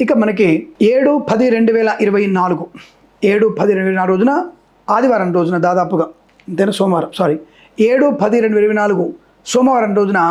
ఇక మనకి 7/10/2024 7/10/2024 రోజున ఆదివారం రోజున దాదాపుగా అంతేనా సోమవారం 7/10/2024 సోమవారం రోజున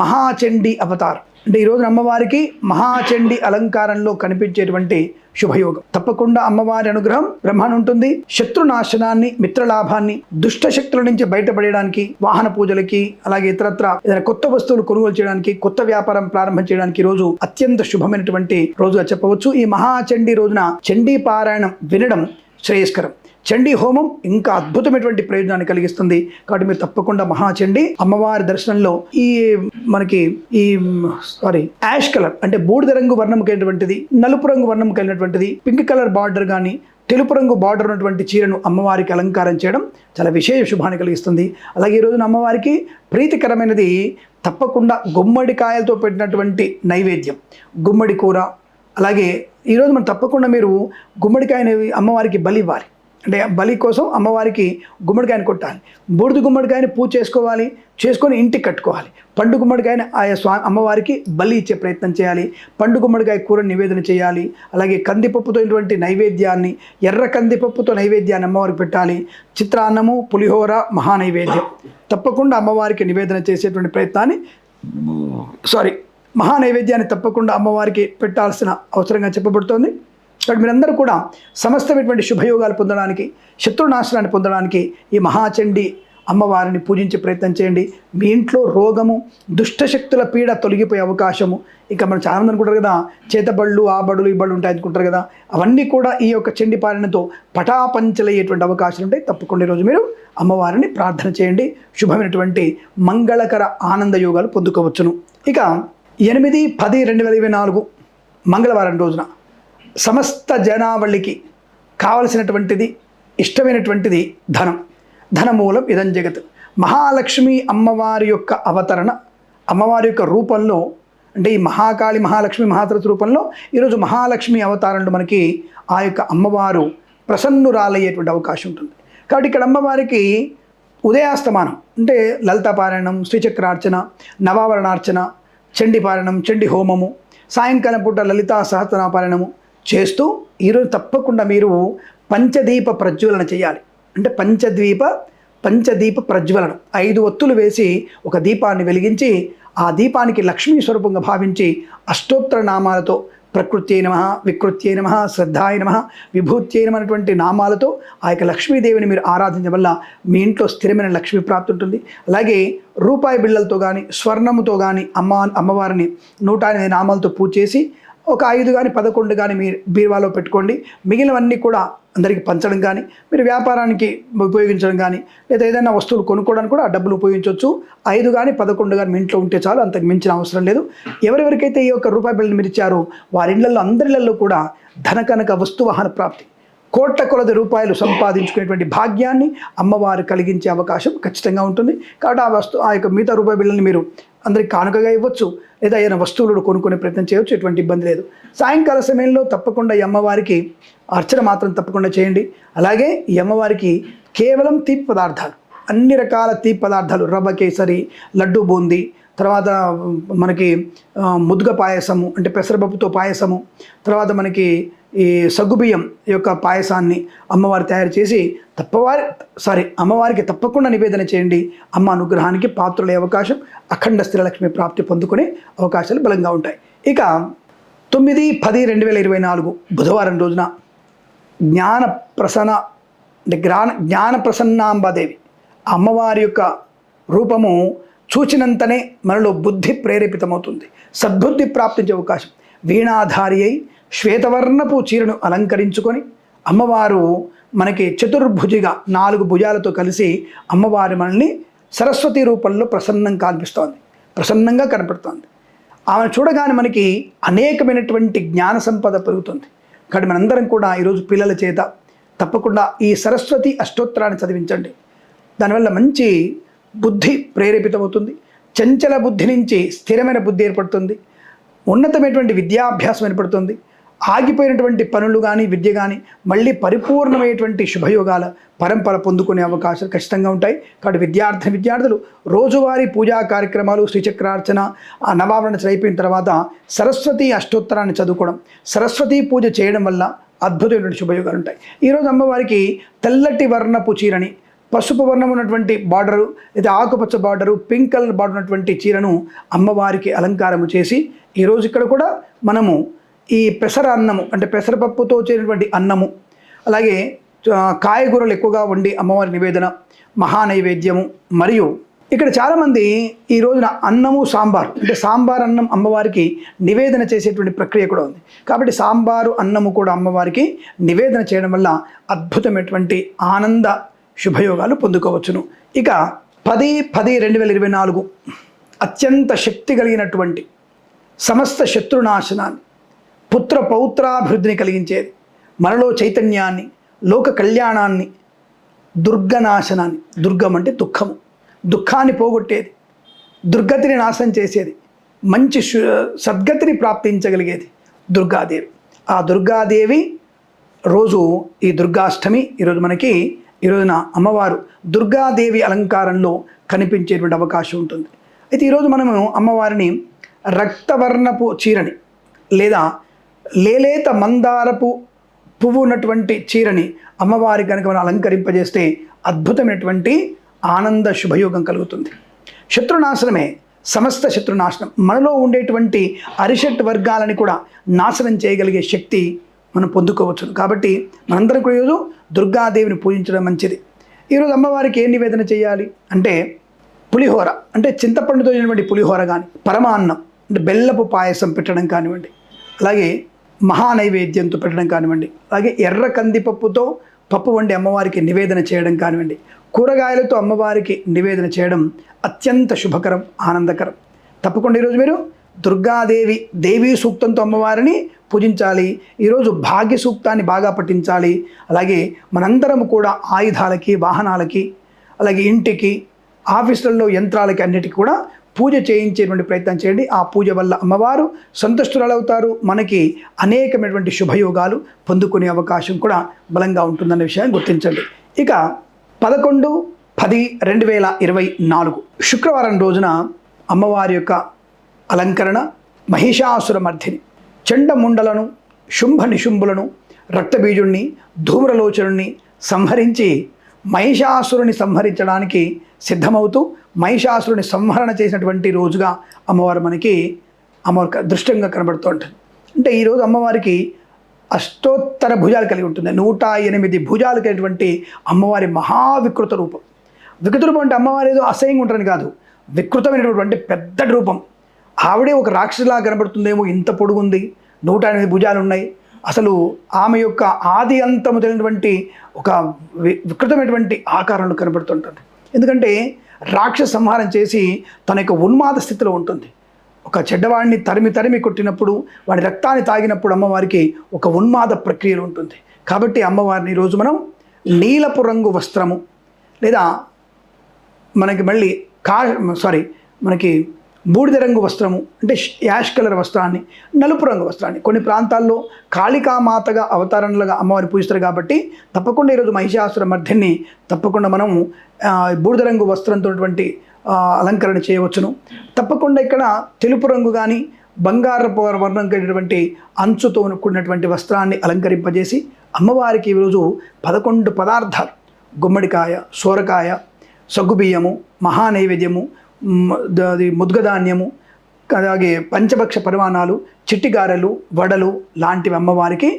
మహాచండీ అవతార్ అంటే ఈ రోజున అమ్మవారికి మహాచండీ అలంకారంలో కనిపించేటువంటి శుభయోగం. తప్పకుండా అమ్మవారి అనుగ్రహం బ్రహ్మాండం ఉంటుంది. శత్రునాశనాన్ని, మిత్రలాభాన్ని, దుష్ట శక్తుల నుంచి బయటపడడానికి, వాహన పూజలకి, అలాగే ఇతరత్ర ఏదైనా కొత్త వస్తువులు కొనుగోలు చేయడానికి, కొత్త వ్యాపారం ప్రారంభం చేయడానికి ఈ రోజు అత్యంత శుభమైనటువంటి రోజుగా చెప్పవచ్చు. ఈ మహాచండీ రోజున చండీ పారాయణం వినడం శ్రేయస్కరం. చండీ హోమం ఇంకా అద్భుతమైనటువంటి ప్రయోజనాన్ని కలిగిస్తుంది. కాబట్టి మీరు తప్పకుండా మహాచండీ అమ్మవారి దర్శనంలో మనకి యాష్ కలర్ అంటే బూడిద రంగు వర్ణం కలిగినటువంటిది, నలుపు రంగు వర్ణం కలిగినటువంటిది, పింక్ కలర్ బార్డర్ కానీ తెలుపు రంగు బార్డర్ ఉన్నటువంటి చీరను అమ్మవారికి అలంకారం చేయడం చాలా విశేష శుభాన్ని కలిగిస్తుంది. అలాగే ఈ రోజున అమ్మవారికి ప్రీతికరమైనది తప్పకుండా గుమ్మడికాయలతో పెట్టినటువంటి నైవేద్యం, గుమ్మడి కూర. అలాగే ఈరోజు మనం తప్పకుండా మీరు గుమ్మడికాయని అమ్మవారికి బలి ఇవ్వాలి. అంటే బలి కోసం అమ్మవారికి గుమ్మడికాయని కొట్టాలి. బూడిద గుమ్మడికాయని పూజ చేసుకొని ఇంటికి కట్టుకోవాలి. పండు గుమ్మడికాయని ఆయా అమ్మవారికి బలి ఇచ్చే ప్రయత్నం చేయాలి. పండు గుమ్మడికాయ కూర నివేదన చేయాలి. అలాగే కందిపప్పుతో ఇటువంటి నైవేద్యాన్ని, ఎర్ర కందిపప్పుతో నైవేద్యాన్ని అమ్మవారికి పెట్టాలి. చిత్రాన్నము, పులిహోర, మహానైవేద్యం తప్పకుండా అమ్మవారికి నివేదన చేసేటువంటి ప్రయత్నాన్ని మహానైవేద్యాన్ని తప్పకుండా అమ్మవారికి పెట్టాల్సిన అవసరంగా చెప్పబడుతోంది. కాబట్టి మీరందరూ కూడా సమస్తమైనటువంటి శుభయోగాలు పొందడానికి, శత్రునాశనాన్ని పొందడానికి ఈ మహాచండీ అమ్మవారిని పూజించే ప్రయత్నం చేయండి. మీ ఇంట్లో రోగము, దుష్టశక్తుల పీడ తొలగిపోయే అవకాశము. ఇక మనం చాలామంది అనుకుంటారు కదా, చేతబళ్ళు, ఆ బడులు, ఈ బళ్ళు ఉంటాయి అనుకుంటారు కదా, అవన్నీ కూడా ఈ యొక్క చండీ పాలనతో పటాపంచలయ్యేటువంటి అవకాశాలు ఉంటాయి. తప్పకుండా ఈరోజు మీరు అమ్మవారిని ప్రార్థన చేయండి. శుభమైనటువంటి మంగళకర ఆనంద యోగాలు పొందుకోవచ్చును. ఇక 8/10/2024 మంగళవారం రోజున సమస్త జనావళికి కావలసినటువంటిది, ఇష్టమైనటువంటిది ధనమూలం ఇదం జగత్. మహాలక్ష్మి అమ్మవారి యొక్క అవతరణ, అమ్మవారి యొక్క రూపంలో అంటే ఈ మహాకాళి, మహాలక్ష్మి, మహాతరతి రూపంలో ఈరోజు మహాలక్ష్మి అవతారంలో మనకి ఆ యొక్క అమ్మవారు ప్రసన్నురాలయ్యేటువంటి అవకాశం ఉంటుంది. కాబట్టి ఇక్కడ అమ్మవారికి ఉదయాస్తమానం అంటే లలితాపారాయణం, శ్రీచక్రార్చన, నవావరణార్చన, చండీ పారాయణం, చండీ హోమము, సాయంకాలం పూట లలితా సహస్రనామపారాయణము చేస్తూ ఈరోజు తప్పకుండా మీరు పంచదీప ప్రజ్వలన చేయాలి. అంటే పంచదీప ప్రజ్వలన 5 ఒత్తులు వేసి ఒక దీపాన్ని వెలిగించి ఆ దీపానికి లక్ష్మీ స్వరూపంగా భావించి అష్టోత్తర నామాలతో ప్రకృత్యై నమః, వికృత్యై నమః, శ్రద్ధాయ నమః, విభూత్యై నమః అనేటువంటి నామాలతో ఆ యొక్క లక్ష్మీదేవిని మీరు ఆరాధించడం వల్ల మీ ఇంట్లో స్థిరమైన లక్ష్మీ ప్రాప్తి ఉంటుంది. అలాగే రూపాయి బిళ్ళలతో కానీ, స్వర్ణముతో కానీ అమ్మవారిని 108 నామాలతో పూజ చేసి ఒక 5 కానీ 11 కానీ మీరు బీరువాలో పెట్టుకోండి. మిగిలినవన్నీ కూడా అందరికీ పంచడం కానీ, మీరు వ్యాపారానికి ఉపయోగించడం కానీ, లేదా ఏదైనా వస్తువులు కొనుక్కోవడానికి కూడా ఆ డబ్బులు ఉపయోగించవచ్చు. 5 కానీ 11 కానీ మీ ఇంట్లో ఉంటే చాలు, అంతకు మించిన అవసరం లేదు. ఎవరెవరికైతే ఈ యొక్క రూపాయి బిళ్ళని మీరు ఇచ్చారో వారి ఇళ్లలో, అందరిళ్లలో కూడా ధనకనక వస్తువాహన ప్రాప్తి, కోట్ల కొలది రూపాయలు సంపాదించుకునేటువంటి భాగ్యాన్ని అమ్మవారు కలిగించే అవకాశం ఖచ్చితంగా ఉంటుంది. కాబట్టి ఆ యొక్క మిగతా రూపాయి బిళ్ళని మీరు అందరికి కానుకగా ఇవ్వచ్చు, లేదా ఏదైనా వస్తువులు కొనుక్కునే ప్రయత్నం చేయవచ్చు. ఎటువంటి ఇబ్బంది లేదు. సాయంకాల సమయంలో తప్పకుండా ఈ అమ్మవారికి అర్చన మాత్రం తప్పకుండా చేయండి. అలాగే ఈ అమ్మవారికి కేవలం తీపి పదార్థాలు, అన్ని రకాల తీపి పదార్థాలు, రవ్వ కేసరి, లడ్డు బూందీ, తర్వాత మనకి ముద్గ పాయసము అంటే పెసరపప్పుతో పాయసము, తర్వాత మనకి ఈ సగ్గుబియ్యం యొక్క పాయసాన్ని అమ్మవారు తయారు చేసి అమ్మవారికి తప్పకుండా నివేదన చేయండి. అమ్మ అనుగ్రహానికి పాత్రలయ్యే అవకాశం, అఖండ స్థిరలక్ష్మి ప్రాప్తి పొందుకునే అవకాశాలు బలంగా ఉంటాయి. ఇక 9/10/2024 బుధవారం రోజున జ్ఞానప్రసన్నాంబాదేవి అమ్మవారి యొక్క రూపము చూచినంతనే మనలో బుద్ధి ప్రేరేపితమవుతుంది, సద్బుద్ధి ప్రాప్తించే అవకాశం. వీణాధారి అయి శ్వేతవర్ణపు చీరను అలంకరించుకొని అమ్మవారు మనకి చతుర్భుజిగా 4 భుజాలతో కలిసి అమ్మవారి మనల్ని సరస్వతి రూపంలో ప్రసన్నంగా కనపడుతోంది. ఆమెను చూడగానే మనకి అనేకమైనటువంటి జ్ఞాన సంపద పెరుగుతుంది. కాబట్టి మనందరం కూడా ఈరోజు పిల్లల చేత తప్పకుండా ఈ సరస్వతి అష్టోత్తరాన్ని చదివించండి. దానివల్ల మంచి బుద్ధి ప్రేరేపితమవుతుంది. చంచల బుద్ధి నుంచి స్థిరమైన బుద్ధి ఏర్పడుతుంది. ఉన్నతమైనటువంటి విద్యాభ్యాసం ఏర్పడుతుంది. ఆగిపోయినటువంటి పనులు కానీ విద్య కానీ మళ్ళీ పరిపూర్ణమైనటువంటి శుభయోగాల పరంపర పొందుకునే అవకాశాలు ఖచ్చితంగా ఉంటాయి. కాబట్టి విద్యార్థులు రోజువారీ పూజా కార్యక్రమాలు, శ్రీచక్రార్చన, ఆ నవావరణ అయిపోయిన తర్వాత సరస్వతి అష్టోత్తరాన్ని చదువుకోవడం, సరస్వతి పూజ చేయడం వల్ల అద్భుతమైనటువంటి శుభయోగాలు ఉంటాయి. ఈరోజు అమ్మవారికి తెల్లటి వర్ణపు చీరని, పసుపు వర్ణం ఉన్నటువంటి బార్డరు లేదా ఆకుపచ్చ బార్డరు, పింక్ కలర్ బార్డర్ ఉన్నటువంటి చీరను అమ్మవారికి అలంకారము చేసి, ఈరోజు ఇక్కడ కూడా మనము ఈ పెసర అన్నము అంటే పెసరపప్పుతో చేసినటువంటి అన్నము, అలాగే కాయగూరలు ఎక్కువగా వండి అమ్మవారి నివేదన, మహానైవేద్యము, మరియు ఇక్కడ చాలామంది ఈ రోజున అన్నము సాంబారు అంటే సాంబార్ అన్నం అమ్మవారికి నివేదన చేసేటువంటి ప్రక్రియ కూడా ఉంది. కాబట్టి సాంబారు అన్నము కూడా అమ్మవారికి నివేదన చేయడం వల్ల అద్భుతమైనటువంటి ఆనంద శుభయోగాలు పొందుకోవచ్చును. ఇక 10/10/2024 అత్యంత శక్తి కలిగినటువంటి సమస్త శత్రునాశనాన్ని, పుత్ర పౌత్రాభివృద్ధిని కలిగించేది, మనలో చైతన్యాన్ని, లోక కళ్యాణాన్ని, దుర్గనాశనాన్ని, దుర్గం అంటే దుఃఖము, దుఃఖాన్ని పోగొట్టేది, దుర్గతిని నాశనం చేసేది, మంచి సద్గతిని ప్రాప్తించగలిగేది దుర్గాదేవి. ఆ దుర్గాదేవి రోజు ఈ దుర్గాష్టమి ఈ రోజున అమ్మవారు దుర్గాదేవి అలంకారంలో కనిపించేటువంటి అవకాశం ఉంటుంది. అయితే ఈరోజు మనము అమ్మవారిని రక్తవర్ణపు చీరని లేదా లేలేత మందారపు పువ్వు ఉన్నటువంటి చీరని అమ్మవారి కనుక మనం అలంకరింపజేస్తే అద్భుతమైనటువంటి ఆనంద శుభయోగం కలుగుతుంది. శత్రునాశనమే సమస్త శత్రునాశనం. మనలో ఉండేటువంటి అరిషట్ వర్గాలని కూడా నాశనం చేయగలిగే శక్తి మనం పొందుకోవచ్చు. కాబట్టి మనందరం కూడా ఈరోజు దుర్గాదేవిని పూజించడం మంచిది. ఈరోజు అమ్మవారికి ఏ నివేదన చేయాలి అంటే పులిహోర అంటే చింతపండుతో చేసినటువంటి పులిహోర కానీ, పరమాన్నం అంటే బెల్లపు పాయసం పెట్టడం కానివ్వండి, అలాగే మహానైవేద్యంతో పెట్టడం కానివ్వండి, అలాగే ఎర్ర కందిపప్పుతో పప్పు వండి అమ్మవారికి నివేదన చేయడం కానివ్వండి, కూరగాయలతో అమ్మవారికి నివేదన చేయడం అత్యంత శుభకరం, ఆనందకరం. తప్పకుండా ఈరోజు మీరు దుర్గాదేవి దేవీ సూక్తంతో అమ్మవారిని పూజించాలి. ఈరోజు భాగ్య సూక్తాన్ని బాగా పఠించాలి. అలాగే మనందరం కూడా ఆయుధాలకి, వాహనాలకి, అలాగే ఇంటికి, ఆఫీసులలో యంత్రాలకి అన్నిటికీ కూడా పూజ చేయించేటువంటి ప్రయత్నం చేయండి. ఆ పూజ వల్ల అమ్మవారు సంతుష్టురాలవుతారు. మనకి అనేకమైనటువంటి శుభయోగాలు పొందుకునే అవకాశం కూడా బలంగా ఉంటుందన్న విషయాన్ని గుర్తించండి. ఇక 11/10/2024 శుక్రవారం రోజున అమ్మవారి యొక్క అలంకరణ మహిషాసుర మర్ధిని, చండముండలను, శుంభ నిశుంభులను, రక్తబీజుణ్ణి, ధూమ్రలోచనుణ్ణి సంహరించి మహిషాసురుని సంహరించడానికి సిద్ధమవుతూ మహిషాసురుని సంహరణ చేసినటువంటి రోజుగా అమ్మవారు దృష్టంగా కనబడుతూ ఉంటుంది. అంటే ఈరోజు అమ్మవారికి అష్టోత్తర భుజాలు కలిగి ఉంటుంది. 108 భుజాలు కలిగినటువంటి అమ్మవారి మహావికృత రూపం. వికృత రూపం అంటే అమ్మవారి ఏదో అసహ్యంగా ఉంటుందని కాదు, వికృతమైనటువంటి పెద్ద రూపం. ఆవిడే ఒక రాక్షసులా కనబడుతుందేమో, ఇంత పొడుగుంది, 108 భుజాలు ఉన్నాయి. అసలు ఆమె యొక్క ఆది అంతము తెలిగినటువంటి ఒక వికృతమైనటువంటి ఆకారంలో కనబడుతుంటుంది. ఎందుకంటే రాక్షస సంహారం చేసి తన యొక్క ఉన్మాద స్థితిలో ఉంటుంది. ఒక చెడ్డవాడిని తరిమి కొట్టినప్పుడు, వాడి రక్తాన్ని తాగినప్పుడు అమ్మవారికి ఒక ఉన్మాద ప్రక్రియలు ఉంటుంది. కాబట్టి అమ్మవారిని ఈరోజు మనం నీలపు రంగు వస్త్రము లేదా మనకి బూడిద రంగు వస్త్రము అంటే యాష్ కలర్ వస్త్రాన్ని, నలుపు రంగు వస్త్రాన్ని, కొన్ని ప్రాంతాల్లో కాళికామాతగా అవతారణలుగా అమ్మవారిని పూజిస్తారు. కాబట్టి తప్పకుండా ఈరోజు మహిషాసుర మర్ధిని తప్పకుండా మనము బూడిద రంగు వస్త్రంతో అలంకరణ చేయవచ్చును. తప్పకుండా ఇక్కడ తెలుపు రంగు కానీ బంగారపు వర్ణం కలిగినటువంటి అంచుతో కూడినటువంటి వస్త్రాన్ని అలంకరింపజేసి అమ్మవారికి ఈరోజు 11 పదార్థాలు, గుమ్మడికాయ, సోరకాయ, సగ్గుబియ్యము, మహానైవేద్యము, ముద్గధాన్యము, అలాగే పంచభక్ష పరిమాణాలు, చిట్టిగారెలు, వడలు లాంటివి అమ్మవారికి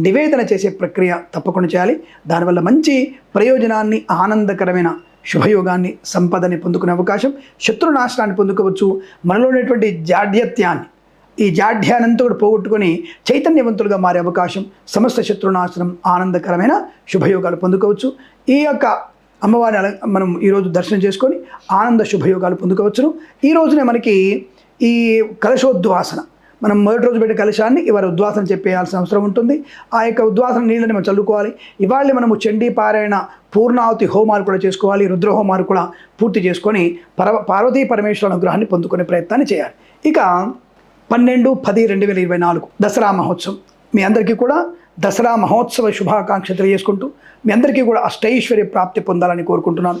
నివేదన చేసే ప్రక్రియ తప్పకుండా చేయాలి. దానివల్ల మంచి ప్రయోజనాన్ని, ఆనందకరమైన శుభయోగాన్ని, సంపదని పొందుకునే అవకాశం, శత్రునాశనాన్ని పొందుకోవచ్చు. మనలో ఉన్నటువంటి జాడ్యత్యాన్ని, ఈ జాడ్యానంతా కూడా పోగొట్టుకొని చైతన్యవంతులుగా మారే అవకాశం, సమస్త శత్రునాశనం, ఆనందకరమైన శుభయోగాలు పొందుకోవచ్చు. ఈ యొక్క అమ్మవారిని మనం ఈరోజు దర్శనం చేసుకొని ఆనంద శుభయోగాలు పొందుకోవచ్చును. ఈ రోజునే మనకి ఈ కలశోద్వాసన, మనం మొదటి రోజు పెట్టే కలశాన్ని ఇవాళ ఉద్వాసన చెప్పేయాల్సిన అవసరం ఉంటుంది. ఆ యొక్క ఉద్వాసన నీళ్ళని మనం చల్లుకోవాలి. ఇవాళ మనము చండీ పారాయణ, పూర్ణావతి హోమాలు కూడా చేసుకోవాలి. రుద్రహోమాలు కూడా పూర్తి చేసుకొని పార్వతీ పరమేశ్వర అనుగ్రహాన్ని పొందుకునే ప్రయత్నాన్ని చేయాలి. ఇక 12/10/2024 దసరా మహోత్సవం మీ అందరికీ కూడా దసరా మహోత్సవ శుభాకాంక్షలు తెలియజేసుకుంటూ మీ అందరికీ కూడా అష్టైశ్వర్య ప్రాప్తి పొందాలని కోరుకుంటున్నాను.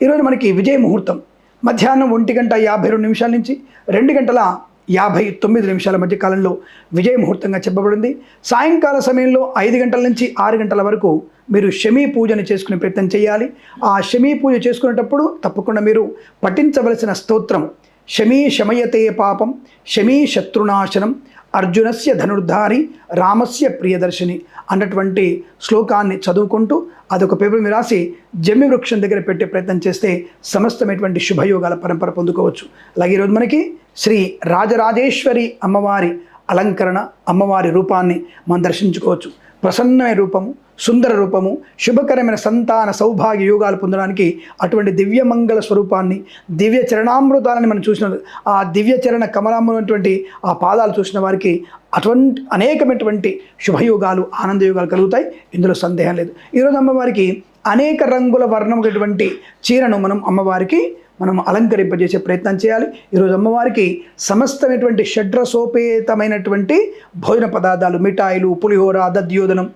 ఈరోజు మనకి విజయ ముహూర్తం మధ్యాహ్నం 1:52 నుంచి 2:59 మధ్య కాలంలో విజయ ముహూర్తంగా చెప్పబడింది. సాయంకాల సమయంలో 5 గంటల నుంచి 6 గంటల వరకు మీరు శమీ పూజను చేసుకునే ప్రయత్నం చేయాలి. ఆ శమీ పూజ చేసుకునేటప్పుడు తప్పకుండా మీరు పఠించవలసిన స్తోత్రం శమీ శమయతే పాపం శమీ శత్రునాశనం అర్జునస్య ధనుర్ధారి రామస్య ప్రియదర్శిని అన్నటువంటి శ్లోకాన్ని చదువుకుంటూ అదొక పేపర్ మీద రాసి జమ్మి వృక్షం దగ్గర పెట్టే ప్రయత్నం చేస్తే సమస్తమైనటువంటి శుభయోగాల పరంపర పొందుకోవచ్చు. అలాగే ఈరోజు మనకి శ్రీ రాజరాజేశ్వరి అమ్మవారి అలంకరణ, అమ్మవారి రూపాన్ని మనం దర్శించుకోవచ్చు. ప్రసన్నమైన రూపము, సుందర రూపము, శుభకరమైన సంతాన సౌభాగ్య యోగాలు పొందడానికి అటువంటి దివ్యమంగళ స్వరూపాన్ని, దివ్య చరణామృతాలని మనం చూసిన ఆ దివ్య చరణ కమలామైనటువంటి ఆ పాదాలు చూసిన వారికి అటువంటి అనేకమైనటువంటి శుభయోగాలు, ఆనందయోగాలు కలుగుతాయి. ఇందులో సందేహం లేదు. ఈరోజు అమ్మవారికి అనేక రంగుల వర్ణమైనటువంటి చీరను అమ్మవారికి మనం అలంకరింపజేసే ప్రయత్నం చేయాలి. ఈరోజు అమ్మవారికి సమస్తమైనటువంటి షడ్రసోపేతమైనటువంటి భోజన పదార్థాలు, మిఠాయిలు, పులిహోర, దద్యోదనం,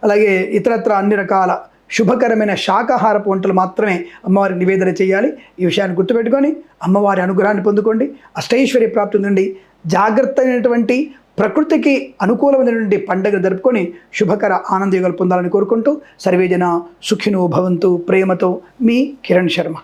అలాగే ఇతరత్ర అన్ని రకాల శుభకరమైన శాకాహారపు వంటలు మాత్రమే అమ్మవారికి నివేదన చేయాలి. ఈ విషయాన్ని గుర్తుపెట్టుకొని అమ్మవారి అనుగ్రహాన్ని పొందుకోండి. అష్టైశ్వర్య ప్రాప్తి ఉందండి. జాగ్రత్త అయినటువంటి ప్రకృతికి అనుకూలమైనటువంటి పండుగ జరుపుకొని శుభకర ఆనందయోగాలు పొందాలని కోరుకుంటూ సర్వేజన సుఖినో భవంతు. ప్రేమతో మీ కిరణ్ శర్మ.